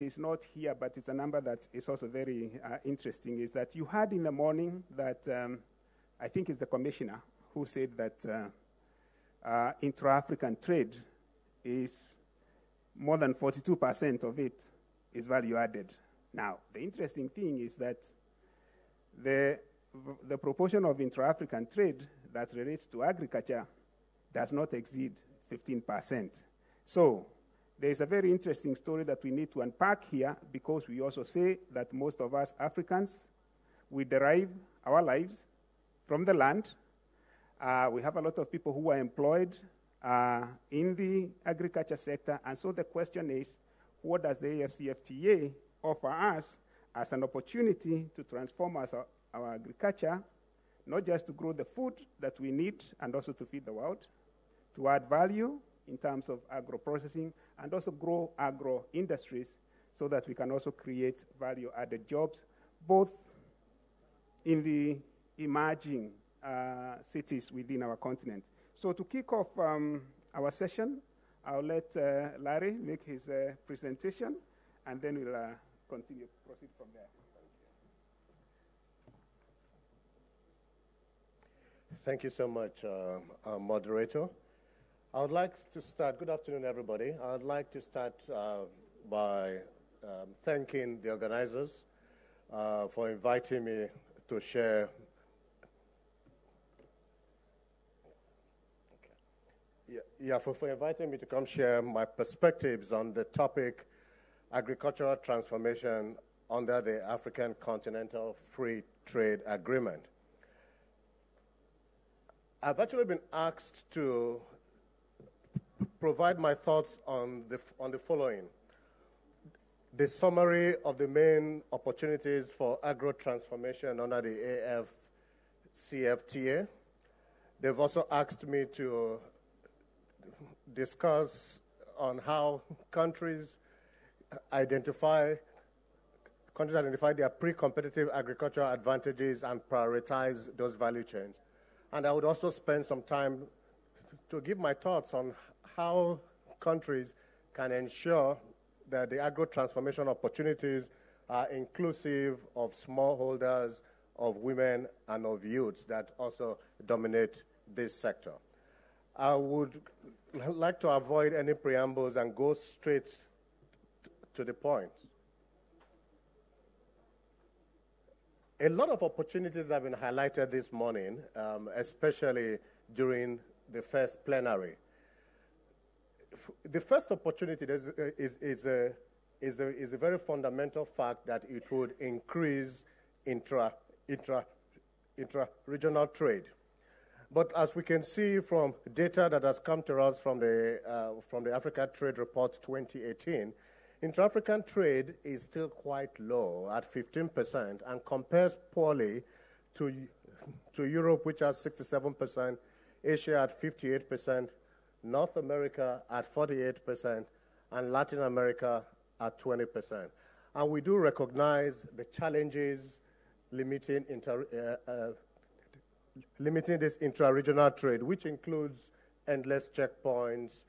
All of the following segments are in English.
is not here, but it's a number that is also very interesting, is that you heard in the morning that I think it's the commissioner who said that intra-African trade is more than 42% of it is value added. Now, the interesting thing is that the proportion of intra-African trade that relates to agriculture does not exceed 15%. So there's a very interesting story that we need to unpack here, because we also say that most of us Africans, we derive our lives from the land. We have a lot of people who are employed in the agriculture sector, and so the question is, what does the AFCFTA offer us as an opportunity to transform our agriculture, not just to grow the food that we need and also to feed the world, to add value in terms of agro-processing, and also grow agro-industries so that we can also create value-added jobs, both in the emerging cities within our continent. So to kick off our session, I'll let Larry make his presentation, and then we'll proceed from there. Thank you so much, moderator. I would like to start, good afternoon, everybody. I would like to start by thanking the organizers for inviting me to share. For inviting me to come share my perspectives on the topic, agricultural transformation under the African Continental Free Trade Agreement. I've actually been asked to provide my thoughts on the following: the summary of the main opportunities for agro-transformation under the AFCFTA. They've also asked me to discuss on how countries identify their pre-competitive agricultural advantages and prioritize those value chains. And I would also spend some time to give my thoughts on how countries can ensure that the agro-transformation opportunities are inclusive of smallholders, of women, and of youths that also dominate this sector. I would like to avoid any preambles and go straight to the point. A lot of opportunities have been highlighted this morning, especially during the first plenary. The first opportunity is a very fundamental fact that it would increase intra-regional trade. But as we can see from data that has come to us from the Africa Trade Report 2018, intra-African trade is still quite low at 15% and compares poorly to Europe, which has 67%, Asia at 58%, North America at 48%, and Latin America at 20%. And we do recognize the challenges limiting this intra-regional trade, which includes endless checkpoints,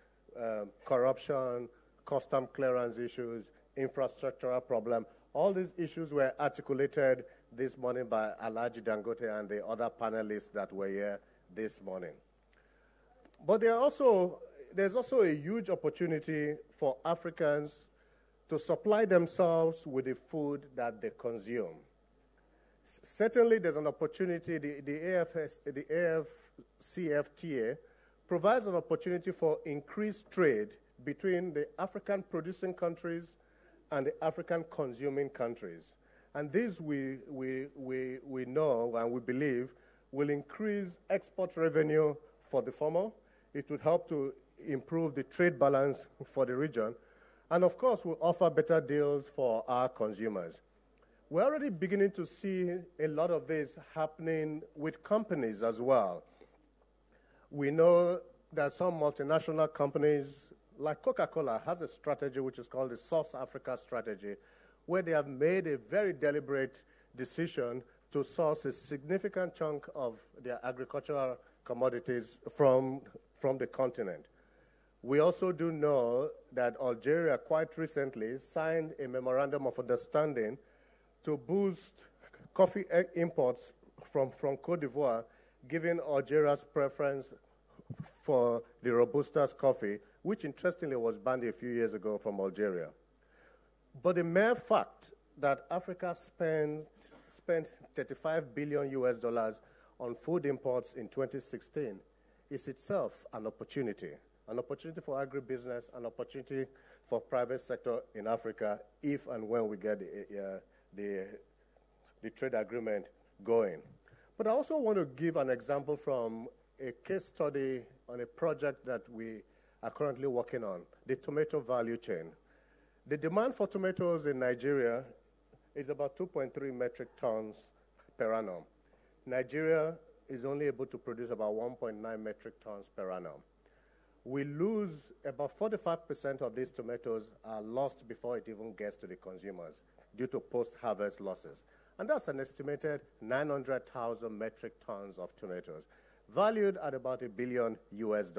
corruption, custom clearance issues, infrastructural problem. All these issues were articulated this morning by Alhaji Dangote and the other panelists that were here this morning. But there's also a huge opportunity for Africans to supply themselves with the food that they consume. Certainly, there's an opportunity. The AFCFTA provides an opportunity for increased trade between the African producing countries and the African consuming countries. And this we know and we believe will increase export revenue for the former. It would help to improve the trade balance for the region. And of course, will offer better deals for our consumers. We're already beginning to see a lot of this happening with companies as well. We know that some multinational companies, like Coca-Cola, has a strategy which is called the Source Africa strategy, where they have made a very deliberate decision to source a significant chunk of their agricultural commodities from the continent. We also do know that Algeria quite recently signed a memorandum of understanding to boost coffee imports from Cote d'Ivoire, giving Algeria's preference for the Robusta's coffee, which interestingly was banned a few years ago from Algeria. But the mere fact that Africa spent 35 billion US dollars on food imports in 2016 is itself an opportunity for agribusiness, an opportunity for private sector in Africa if and when we get the trade agreement going. But I also want to give an example from a case study on a project that we are currently working on, the tomato value chain. The demand for tomatoes in Nigeria is about 2.3 metric tons per annum. Nigeria is only able to produce about 1.9 metric tons per annum. We lose about 45% of these tomatoes are lost before it even gets to the consumers due to post-harvest losses. And that's an estimated 900,000 metric tons of tomatoes, valued at about $1 billion US.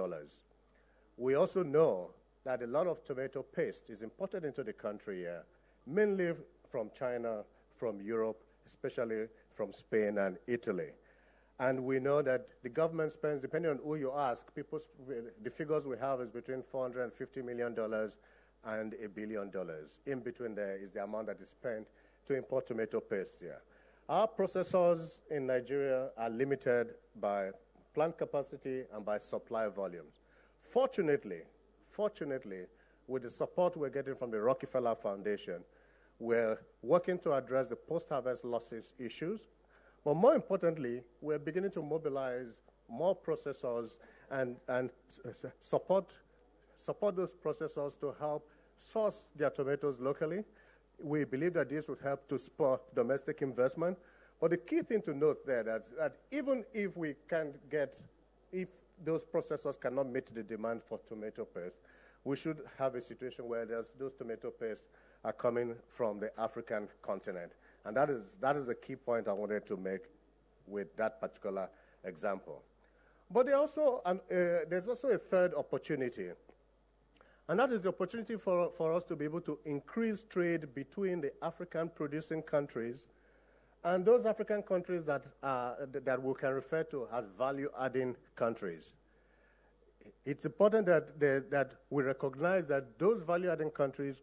We also know that a lot of tomato paste is imported into the country here, mainly from China, from Europe, especially from Spain and Italy. And we know that the government spends, depending on who you ask, the figures we have is between $450 million and $1 billion. In between there is the amount that is spent to import tomato paste here. Our processors in Nigeria are limited by plant capacity and by supply volumes. Fortunately, with the support we're getting from the Rockefeller Foundation, we're working to address the post-harvest losses issues. But more importantly, we're beginning to mobilize more processors and support those processors to help source their tomatoes locally. We believe that this would help to spur domestic investment. But the key thing to note there is that even if we can't if those processors cannot meet the demand for tomato paste, we should have a situation where those tomato paste are coming from the African continent. And that is the key point I wanted to make with that particular example. But there's also a third opportunity. And that is the opportunity for us to be able to increase trade between the African producing countries and those African countries that we can refer to as value-adding countries. It's important that we recognize that those value-adding countries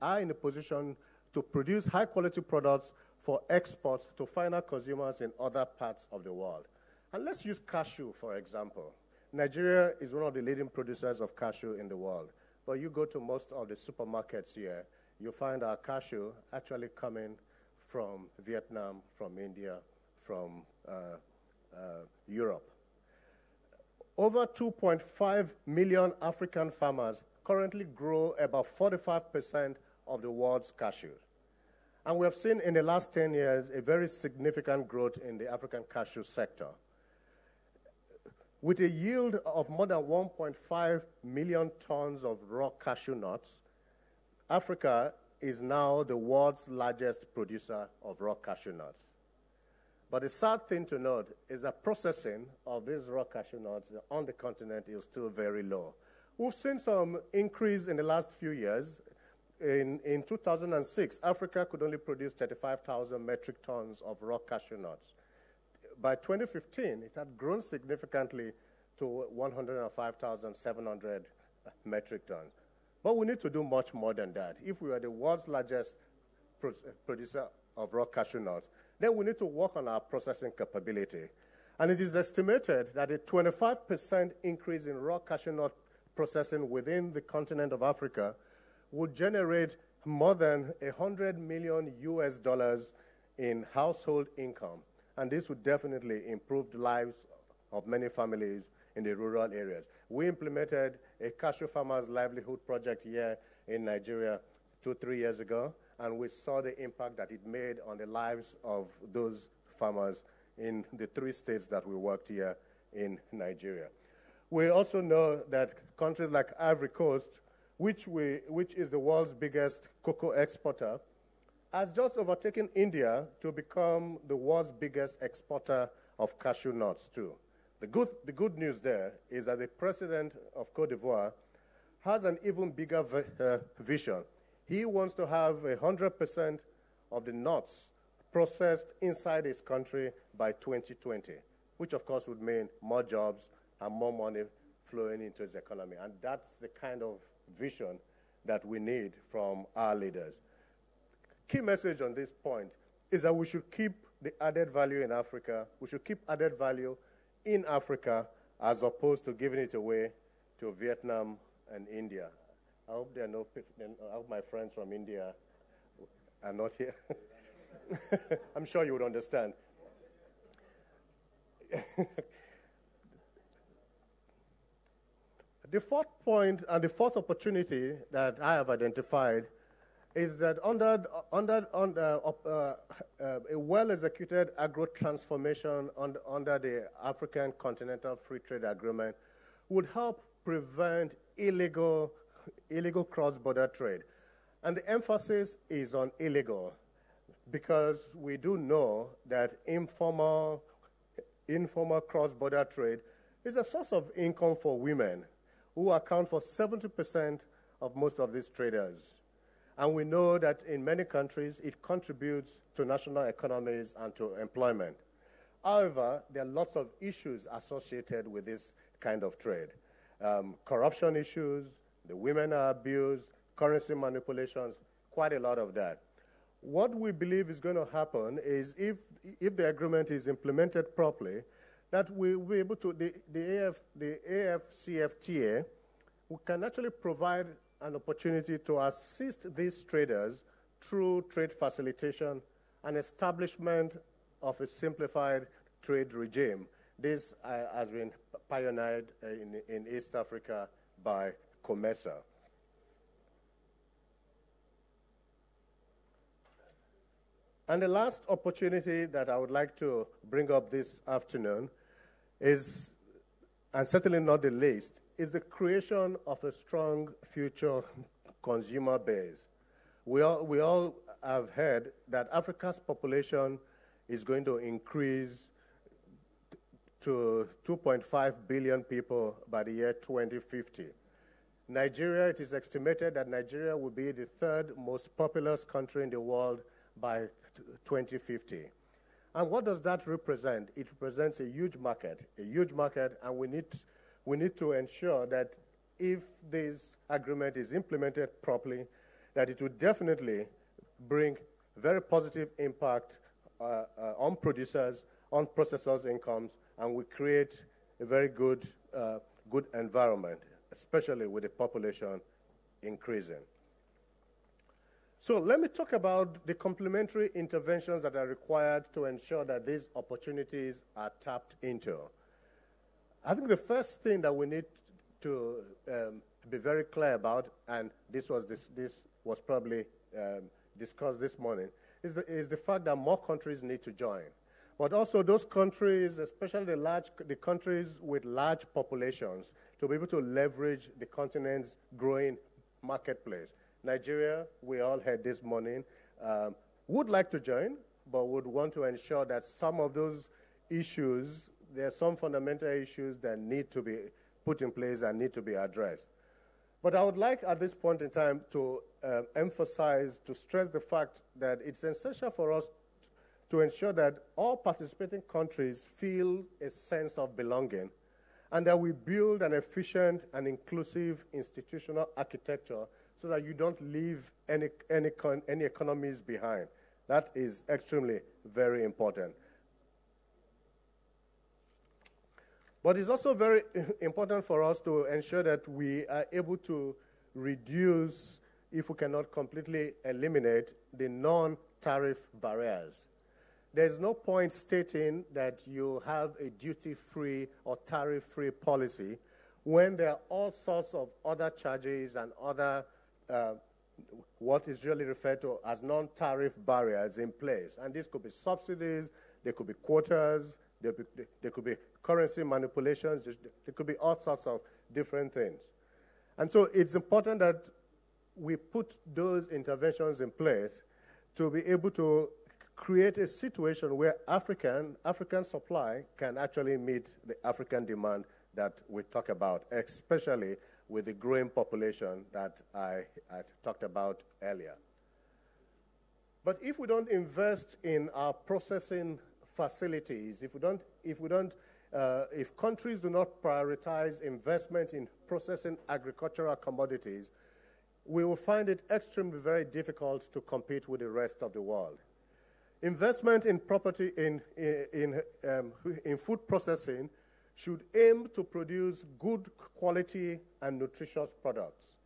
are in a position to produce high-quality products for exports to final consumers in other parts of the world. And let's use cashew, for example. Nigeria is one of the leading producers of cashew in the world. But you go to most of the supermarkets here, you find our cashew actually coming from Vietnam, from India, from Europe. Over 2.5 million African farmers currently grow about 45% of the world's cashews. And we have seen in the last 10 years a very significant growth in the African cashew sector. With a yield of more than 1.5 million tons of raw cashew nuts, Africa is now the world's largest producer of raw cashew nuts. But the sad thing to note is that processing of these raw cashew nuts on the continent is still very low. We've seen some increase in the last few years. In 2006, Africa could only produce 35,000 metric tons of raw cashew nuts. By 2015, it had grown significantly to 105,700 metric tons. But we need to do much more than that. If we are the world's largest producer of raw cashew nuts, then we need to work on our processing capability. And it is estimated that a 25% increase in raw cashew nut processing within the continent of Africa would generate more than $100 million US in household income. And this would definitely improve the lives of many families in the rural areas. We implemented a cashew farmers' livelihood project here in Nigeria 2-3 years ago, and we saw the impact that it made on the lives of those farmers in the 3 states that we worked here in Nigeria. We also know that countries like Ivory Coast, which is the world's biggest cocoa exporter, has just overtaken India to become the world's biggest exporter of cashew nuts too. The good news there is that the president of Cote d'Ivoire has an even bigger vision. He wants to have 100% of the nuts processed inside his country by 2020, which of course would mean more jobs and more money flowing into his economy. And that's the kind of vision that we need from our leaders. Key message on this point is that we should keep the added value in Africa. We should keep added value in Africa as opposed to giving it away to Vietnam and India. I hope there are no people, I hope my friends from India are not here. I'm sure you would understand. The fourth point and the fourth opportunity that I have identified is that under a well-executed agro-transformation under the African Continental Free Trade Agreement would help prevent illegal cross-border trade. And the emphasis is on illegal because we do know that informal cross-border trade is a source of income for women who account for 70% of most of these traders. And we know that in many countries, it contributes to national economies and to employment. However, there are lots of issues associated with this kind of trade. Corruption issues, the women are abused, currency manipulations, quite a lot of that. What we believe is going to happen is if the agreement is implemented properly, that we will be able to, the AFCFTA, we can actually provide an opportunity to assist these traders through trade facilitation and establishment of a simplified trade regime. This has been pioneered in East Africa by COMESA. And the last opportunity that I would like to bring up this afternoon is, and certainly not the least, is the creation of a strong future consumer base. We all have heard that Africa's population is going to increase to 2.5 billion people by the year 2050. Nigeria, it is estimated that Nigeria will be the third most populous country in the world by 2050. And what does that represent? It represents a huge market, and we need to ensure that if this agreement is implemented properly, that it will definitely bring very positive impact on producers, on processors' incomes, and we create a very good environment, especially with the population increasing. So let me talk about the complementary interventions that are required to ensure that these opportunities are tapped into. I think the first thing that we need to be very clear about, and this was probably discussed this morning, is the fact that more countries need to join. But also those countries, especially the countries with large populations, to be able to leverage the continent's growing marketplace. Nigeria, we all heard this morning, would like to join, but would want to ensure that some of those issues, there are some fundamental issues that need to be put in place and need to be addressed. But I would like at this point in time to emphasize, to stress the fact that it's essential for us to ensure that all participating countries feel a sense of belonging and that we build an efficient and inclusive institutional architecture so that you don't leave any economies behind. That is extremely very important. But it's also very important for us to ensure that we are able to reduce, if we cannot completely eliminate, the non-tariff barriers. There's no point stating that you have a duty-free or tariff-free policy when there are all sorts of other charges and other what is really referred to as non-tariff barriers in place. And this could be subsidies, there could be quotas, there could be currency manipulations, there could be all sorts of different things. And so it's important that we put those interventions in place to be able to create a situation where African supply can actually meet the African demand that we talk about, especially with the growing population that I talked about earlier. But if we don't invest in our processing facilities, if countries do not prioritize investment in processing agricultural commodities, we will find it extremely very difficult to compete with the rest of the world. Investment in property in food processing should aim to produce good quality and nutritious products.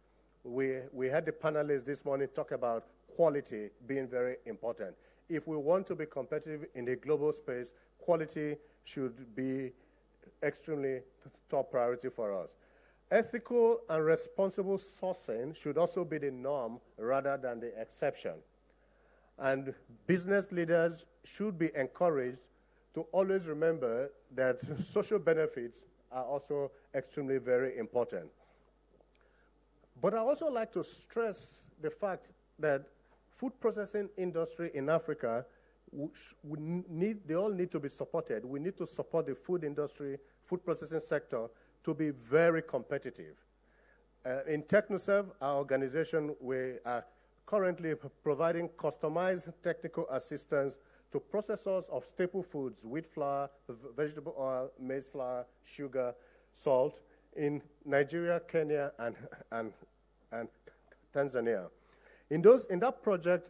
We had the panelists this morning talk about quality being very important. If we want to be competitive in the global space, quality should be extremely top priority for us. Ethical and responsible sourcing should also be the norm rather than the exception. And business leaders should be encouraged to always remember that social benefits are also extremely very important. But I also like to stress the fact that food processing industry in Africa, they all need to be supported. We need to support the food industry, food processing sector to be very competitive. In TechnoServe, our organization, we are currently providing customized technical assistance to processors of staple foods, wheat flour, vegetable oil, maize flour, sugar, salt, in Nigeria, Kenya, and Tanzania. In that project,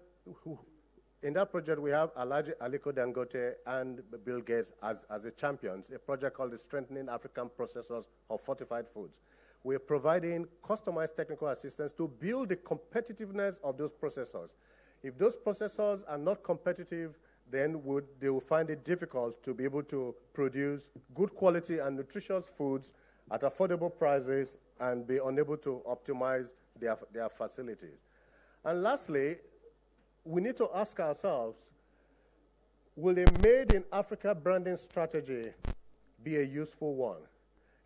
we have Alhaji Aliko Dangote and Bill Gates as the champions, a project called the Strengthening African Processors of Fortified Foods. We're providing customized technical assistance to build the competitiveness of those processors. If those processors are not competitive, then they will find it difficult to be able to produce good quality and nutritious foods at affordable prices and be unable to optimize their facilities. And lastly, we need to ask ourselves, will a Made in Africa branding strategy be a useful one?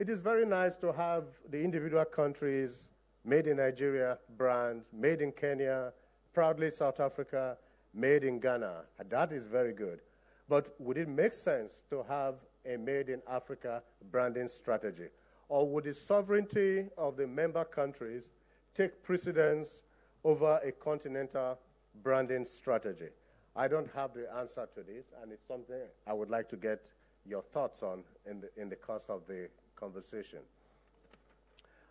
It is very nice to have the individual countries, Made in Nigeria brand, Made in Kenya, proudly South Africa, Made in Ghana. That is very good. But would it make sense to have a Made in Africa branding strategy? Or would the sovereignty of the member countries take precedence over a continental branding strategy? I don't have the answer to this, and it's something I would like to get your thoughts on in the course of the conversation.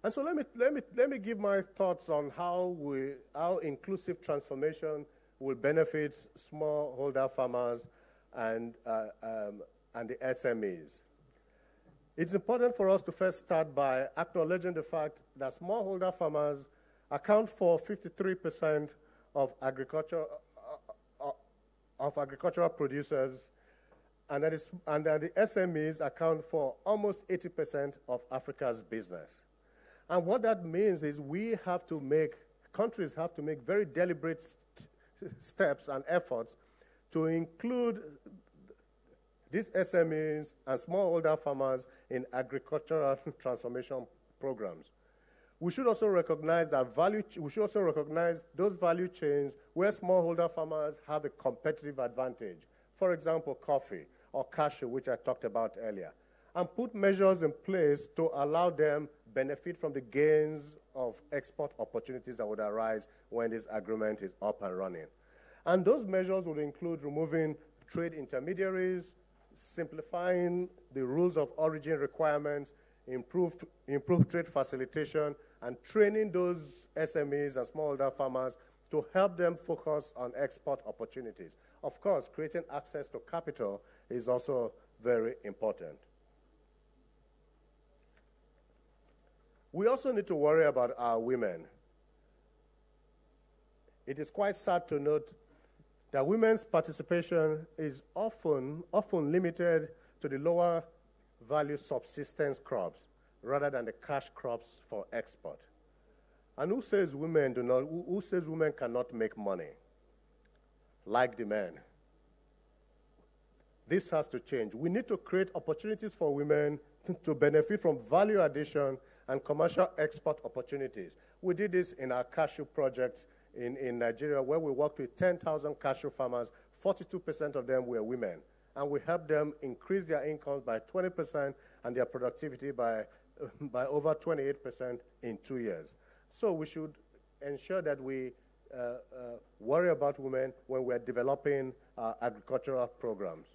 And so let me give my thoughts on how inclusive transformation will benefit smallholder farmers and the SMEs. It's important for us to first start by acknowledging the fact that smallholder farmers account for 53% of agricultural producers, and that the SMEs account for almost 80% of Africa's business. And what that means is countries have to make very deliberate steps and efforts to include these SMEs and smallholder farmers in agricultural transformation programs. We should also recognize those value chains where smallholder farmers have a competitive advantage. For example, coffee or cashew, which I talked about earlier, and put measures in place to allow them benefit from the gains of export opportunities that would arise when this agreement is up and running. And those measures would include removing trade intermediaries, simplifying the rules of origin requirements, improved trade facilitation, and training those SMEs and smallholder farmers to help them focus on export opportunities. Of course, creating access to capital is also very important. We also need to worry about our women. It is quite sad to note that women's participation is often limited to the lower value subsistence crops rather than the cash crops for export. And who says women cannot make money like the men? This has to change. We need to create opportunities for women to benefit from value addition and commercial export opportunities. We did this in our cashew project in Nigeria, where we worked with 10,000 cashew farmers. 42% of them were women. And we helped them increase their incomes by 20% and their productivity by by over 28% in 2 years. So we should ensure that we worry about women when we're developing agricultural programs.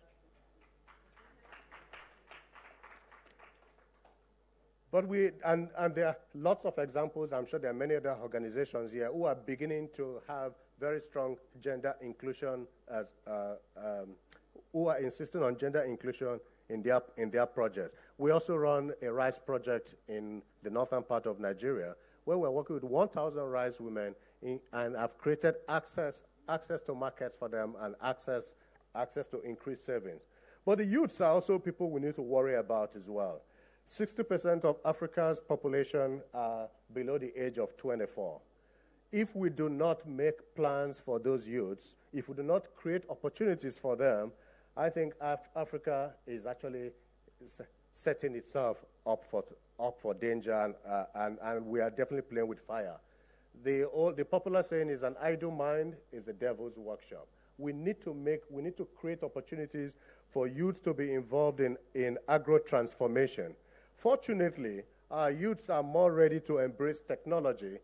But there are lots of examples. I'm sure there are many other organizations here who are beginning to have very strong gender inclusion, who are insisting on gender inclusion in their projects. We also run a rice project in the northern part of Nigeria, where we're working with 1,000 rice women and have created access to markets for them and access to increased savings. But the youths are also people we need to worry about as well. 60% of Africa's population are below the age of 24. If we do not make plans for those youths, if we do not create opportunities for them, I think Africa is actually setting itself up for danger, and we are definitely playing with fire. The popular saying is, an idle mind is the devil's workshop. We need to create opportunities for youth to be involved in agro-transformation. Fortunately, our youths are more ready to embrace technology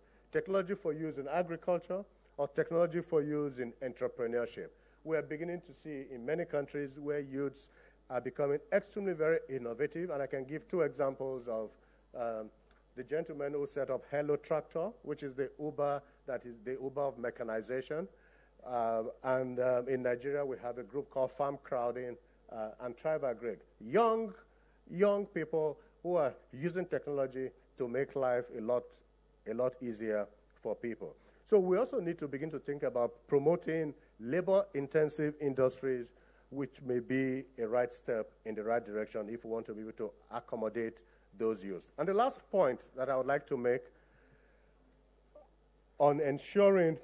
for use in agriculture or technology for use in entrepreneurship. We are beginning to see in many countries where youths are becoming extremely very innovative, and I can give 2 examples of the gentleman who set up Hello Tractor, which is the Uber of mechanization. In Nigeria, we have a group called Farm Crowding and Thrive Agri. Young people who are using technology to make life a lot easier for people. So we also need to begin to think about promoting labor-intensive industries, which may be a right step in the right direction if we want to be able to accommodate those youths. And the last point that I would like to make on ensuring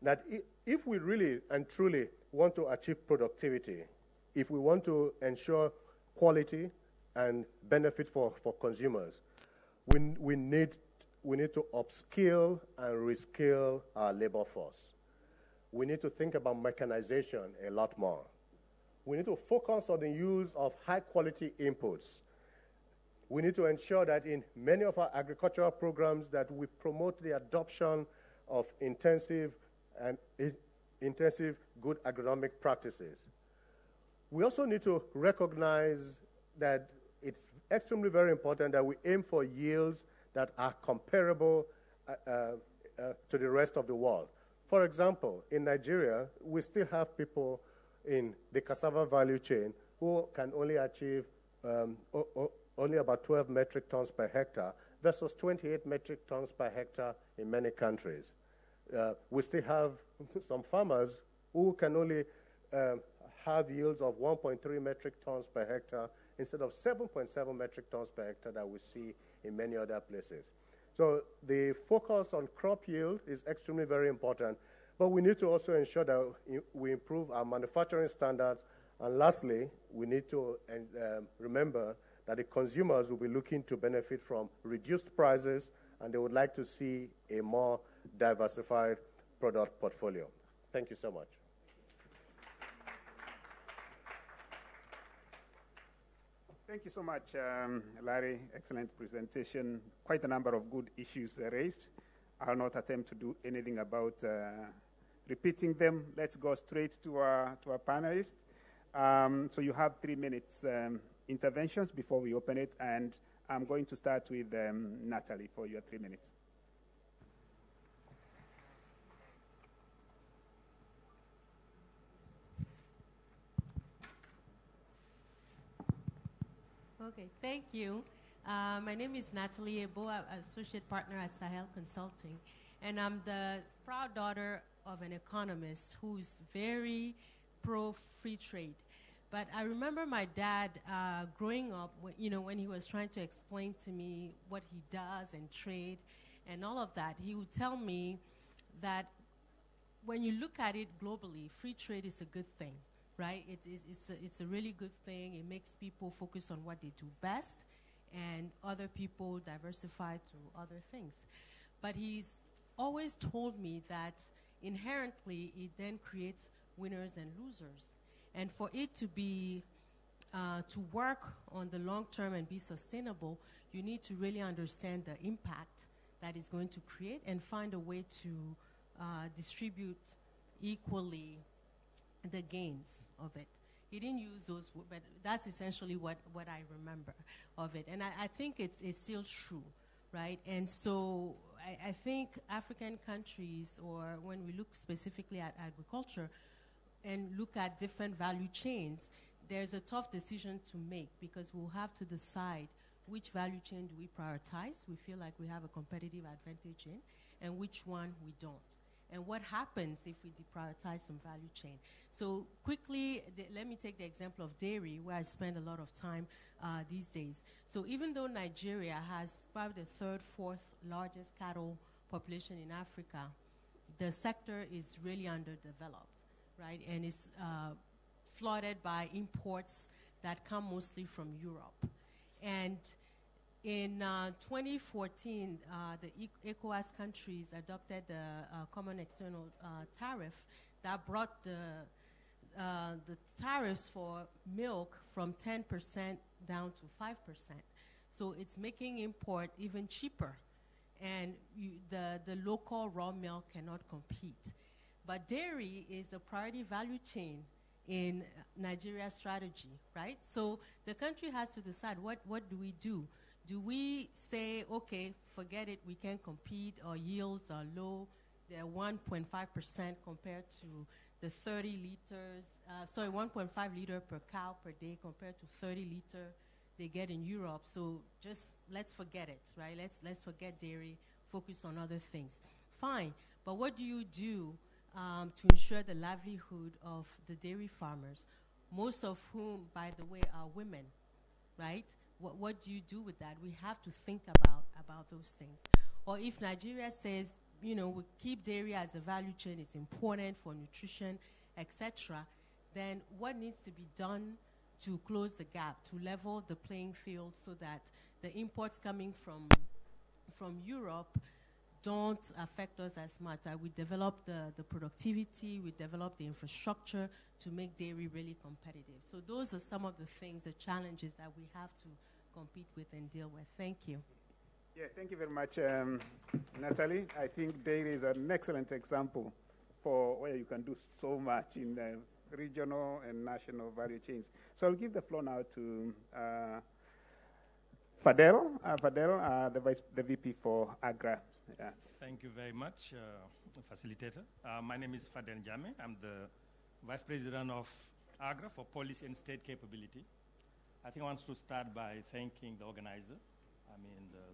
that if we really and truly want to achieve productivity, if we want to ensure quality and benefit for consumers, we need to upskill and reskill our labor force. We need to think about mechanization a lot more. We need to focus on the use of high-quality inputs. We need to ensure that in many of our agricultural programs that we promote the adoption of intensive good agronomic practices. We also need to recognize that it's extremely very important that we aim for yields that are comparable to the rest of the world. For example, in Nigeria, we still have people in the cassava value chain who can only achieve only about 12 metric tons per hectare versus 28 metric tons per hectare in many countries. We still have some farmers who can only have yields of 1.3 metric tons per hectare instead of 7.7 metric tons per hectare that we see in many other places. So the focus on crop yield is extremely very important, but we need to also ensure that we improve our manufacturing standards. And lastly, we need to remember that the consumers will be looking to benefit from reduced prices, and they would like to see a more diversified product portfolio. Thank you so much. Thank you so much, Larry. Excellent presentation. Quite a number of good issues raised. I'll not attempt to do anything about repeating them. Let's go straight to our panelists. So you have 3 minutes interventions before we open it, and I'm going to start with Natalie for your 3 minutes. Okay, thank you. My name is Natalie Ebo. I'm associate partner at Sahel Consulting, and I'm the proud daughter of an economist who's very pro-free trade. But I remember my dad growing up, when he was trying to explain to me what he does and trade and all of that, he would tell me that when you look at it globally, free trade is a good thing. Right? It's a really good thing. It makes people focus on what they do best, and other people diversify to other things. But he's always told me that inherently it then creates winners and losers. And for it to be to work on the long term and be sustainable, you need to really understand the impact that it's going to create and find a way to distribute equally the gains of it. He didn't use those, but that's essentially what I remember of it. And I think it's still true, right? And so I think African countries, or when we look specifically at agriculture and look at different value chains, there's a tough decision to make because we'll have to decide which value chain do we prioritize, we feel like we have a competitive advantage in, and which one we don't. And what happens if we deprioritize some value chain? So quickly, let me take the example of dairy, where I spend a lot of time these days. So even though Nigeria has probably the third, fourth largest cattle population in Africa, the sector is really underdeveloped, right? And it's flooded by imports that come mostly from Europe. And in 2014, the ECOWAS countries adopted the Common External Tariff that brought the tariffs for milk from 10% down to 5%. So it's making import even cheaper. And the local raw milk cannot compete. But dairy is a priority value chain in Nigeria's strategy, right? So the country has to decide what do we do? Do we say, okay, forget it, we can't compete, our yields are low, they're 1.5% compared to the 30 liters, 1.5 liter per cow per day compared to 30 liter they get in Europe. So just let's forget it, right? Let's forget dairy, focus on other things. Fine, but what do you do to ensure the livelihood of the dairy farmers, most of whom, by the way, are women, right? What do you do with that? We have to think about those things. Or if Nigeria says, we keep dairy as a value chain, it's important for nutrition, etc., then what needs to be done to close the gap, to level the playing field so that the imports coming from Europe don't affect us as much? We develop the productivity, we develop the infrastructure to make dairy really competitive. So those are some of the things, the challenges that we have to compete with and deal with. Thank you. Yeah, thank you very much, Natalie. I think dairy is an excellent example for where you can do so much in the regional and national value chains. So I'll give the floor now to Fadel, the VP for AGRA. Yeah. Thank you very much, facilitator. My name is Fadel Njame. I'm the Vice President of AGRA for Policy and State Capability. I think I want to start by thanking the organizer,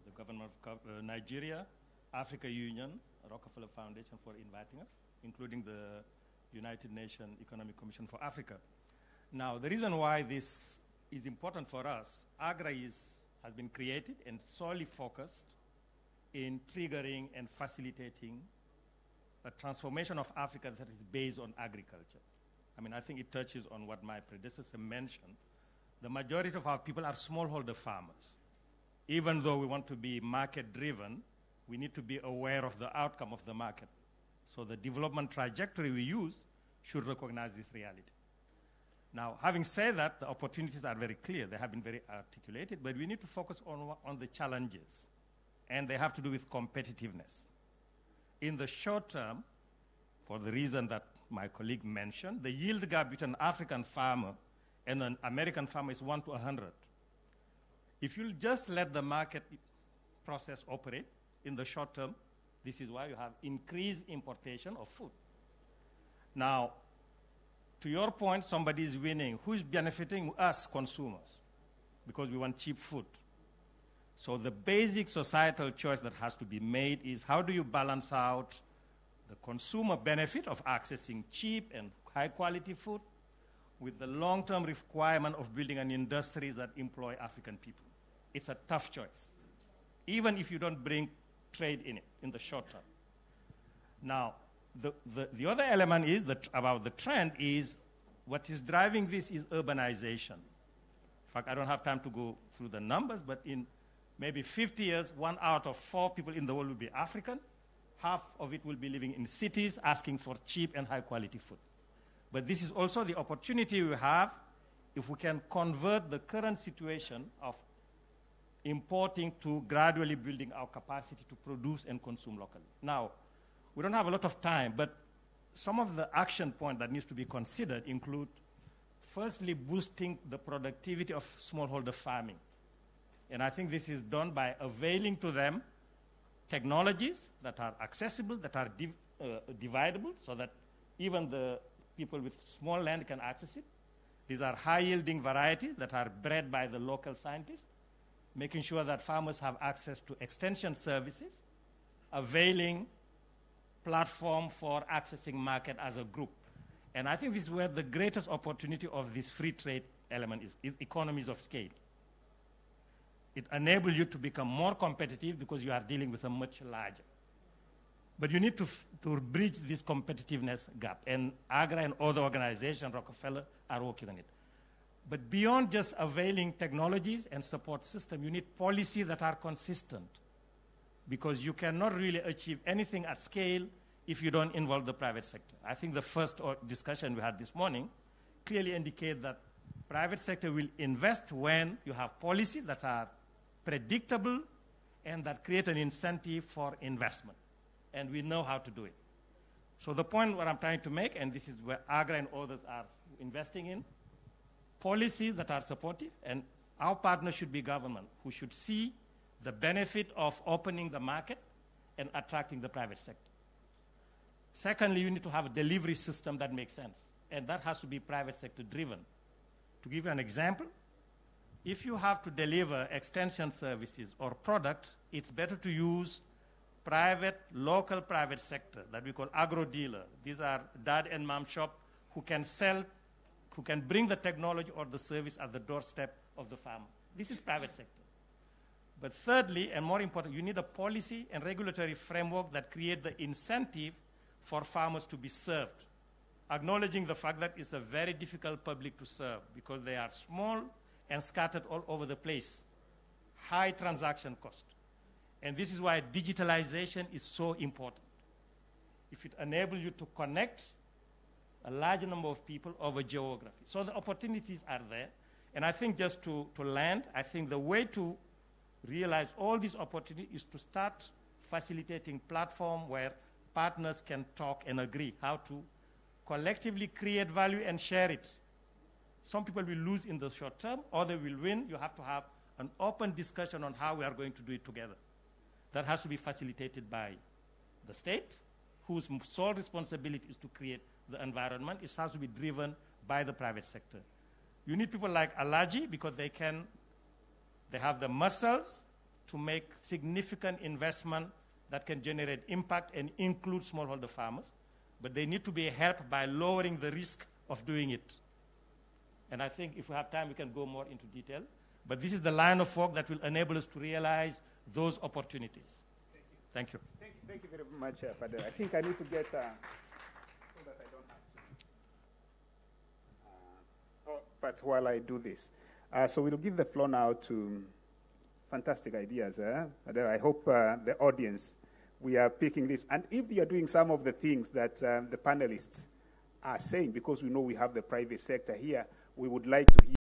the government of Nigeria, Africa Union, Rockefeller Foundation for inviting us, including the United Nations Economic Commission for Africa. Now, the reason why this is important for us, AGRA has been created and solely focused in triggering and facilitating a transformation of Africa that is based on agriculture. I think it touches on what my predecessor mentioned. The majority of our people are smallholder farmers. Even though we want to be market-driven, we need to be aware of the outcome of the market. So the development trajectory we use should recognize this reality. Now, having said that, the opportunities are very clear. They have been very articulated, but we need to focus on the challenges, and they have to do with competitiveness. In the short term, for the reason that my colleague mentioned, the yield gap between an African farmer and an American farmer is 1 to 100. If you just let the market process operate in the short term, this is why you have increased importation of food. Now, to your point, somebody is winning. Who is benefiting? Us, consumers, because we want cheap food. So the basic societal choice that has to be made is how do you balance out the consumer benefit of accessing cheap and high-quality food with the long-term requirement of building an industry that employ African people. It's a tough choice, even if you don't bring trade in it in the short term. Now, the other element is about the trend is what is driving this is urbanization. In fact, I don't have time to go through the numbers, but in maybe 50 years, 1 out of 4 people in the world will be African. Half of it will be living in cities asking for cheap and high-quality food. But this is also the opportunity we have if we can convert the current situation of importing to gradually building our capacity to produce and consume locally. Now, we don't have a lot of time, but some of the action points that needs to be considered include, firstly, boosting the productivity of smallholder farming. And I think this is done by availing to them technologies that are accessible, that are dividable, so that even the people with small land can access it. These are high-yielding varieties that are bred by the local scientists, making sure that farmers have access to extension services, availing platform for accessing market as a group. And I think this is where the greatest opportunity of this free trade element is economies of scale. It enables you to become more competitive because you are dealing with a much larger. But you need to bridge this competitiveness gap. And AGRA and other organizations, Rockefeller, are working on it. But beyond just availing technologies and support systems, you need policies that are consistent, because you cannot really achieve anything at scale if you don't involve the private sector. I think the first discussion we had this morning clearly indicates that private sector will invest when you have policies that are predictable and that create an incentive for investment. And we know how to do it. So the point what I'm trying to make, and this is where AGRA and others are investing in, policies that are supportive, and our partner should be government, who should see the benefit of opening the market and attracting the private sector. Secondly, you need to have a delivery system that makes sense, and that has to be private sector driven. To give you an example, if you have to deliver extension services or product, it's better to use local private sector that we call agro-dealer. These are dad and mom shop who can sell, who can bring the technology or the service at the doorstep of the farmer. This is private sector. But thirdly, and more important, you need a policy and regulatory framework that create the incentive for farmers to be served, acknowledging the fact that it's a very difficult public to serve because they are small and scattered all over the place, high transaction cost. And this is why digitalization is so important. If it enables you to connect a large number of people over geography. So the opportunities are there. And I think just to land, I think the way to realize all these opportunities is to start facilitating platform where partners can talk and agree how to collectively create value and share it. Some people will lose in the short term, others will win. You have to have an open discussion on how we are going to do it together. That has to be facilitated by the state, whose sole responsibility is to create the environment. It has to be driven by the private sector. You need people like Alaji because they have the muscles to make significant investment that can generate impact and include smallholder farmers. But they need to be helped by lowering the risk of doing it. And I think if we have time, we can go more into detail. But this is the line of work that will enable us to realize those opportunities. Thank you. Thank you very much, Fadel. I think I need to get, so that I don't have to. But while I do this, so we'll give the floor now to fantastic ideas. Fadel, I hope the audience, we are picking this. And if you are doing some of the things that the panelists are saying, because we know we have the private sector here, we would like to hear